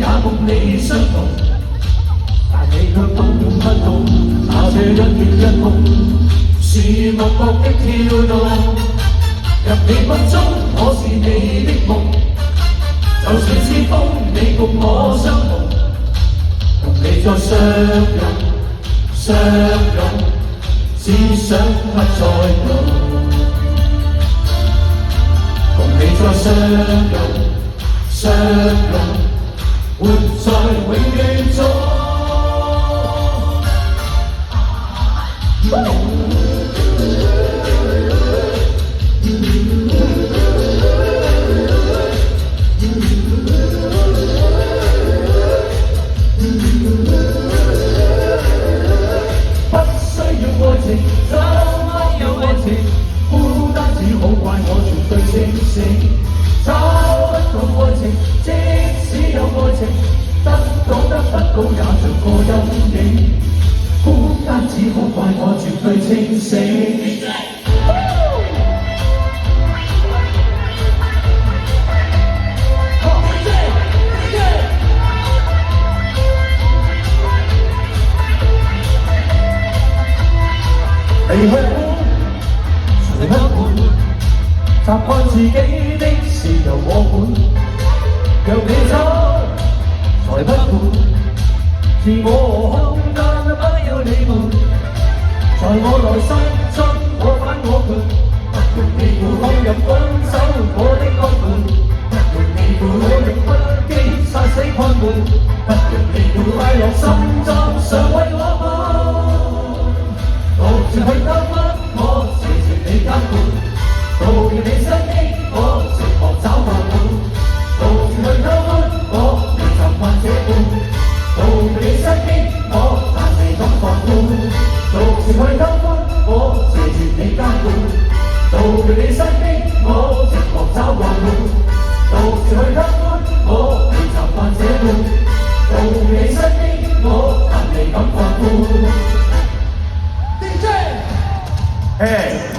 也共你相同，但你卻懂不懂那這一血一夢，是默默的跳動。入你夢中，我是你的夢，就算是風，你共我相同，同你再相擁相擁，只想不再老。同你再相擁相擁，活在永遠中。找不到愛情，即使有愛情，得到得不到也像個陰影。孤單只好怪我絕對清醒。離去管，誰不管？習慣自己的事由我管，讓你走才不管，自我空間不要你們，在我內心中我反我叛，不容你負放任分手我的安伴，不容你負我用不羈殺死看門，不容你負快樂心臟常為我們，獨自去兜乜我謝謝你監管。到了你身邊，我寂寞找個伴，獨自去偷歡，我未習慣這般。到了你身邊，我但未敢放寬，獨自去偷歡，我謝絕你監管。到了你身邊，我寂寞找個伴，獨自去偷歡，我未習慣這般。到了你身邊，我但未敢放寬。DJ， hey。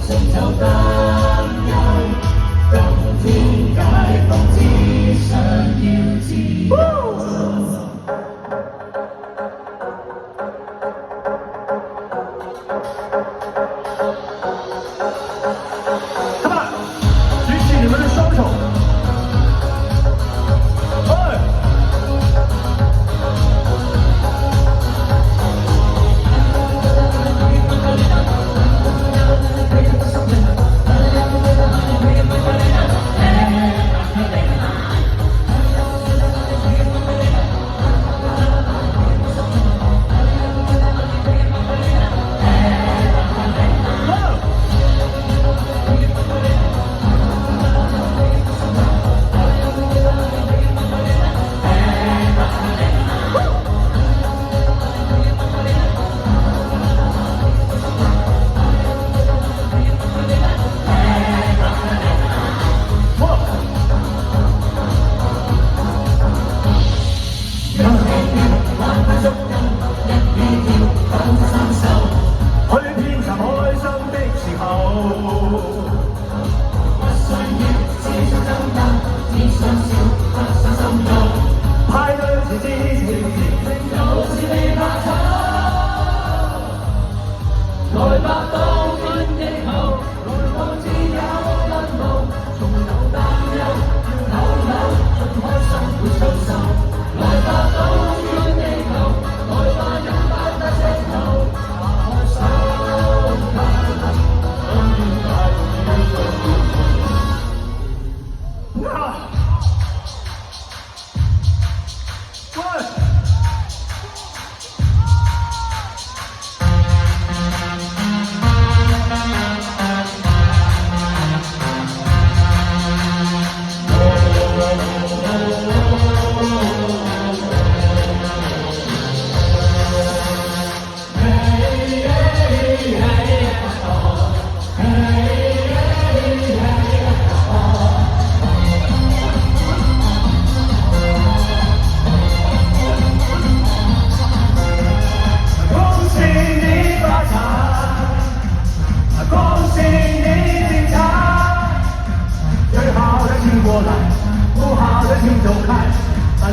成就擔憂，今天不好的请走开，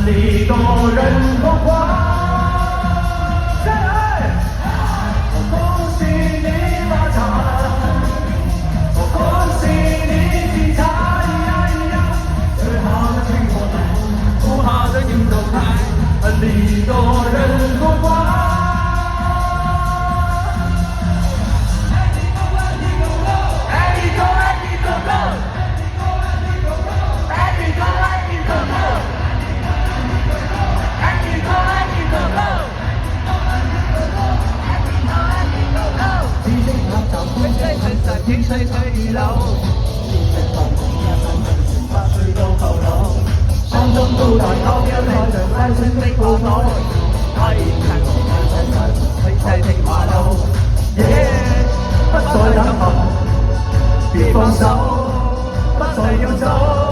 礼多人不怪。再来，我恭喜你发财，我恭喜你精彩。最好的请过来，不好的请走开，礼多人不怪。天吹吹雨流，發去到後腦，山中高台高標睇着山川的報道，可以看去細聽馬路，不再等候，別放手，不再要走。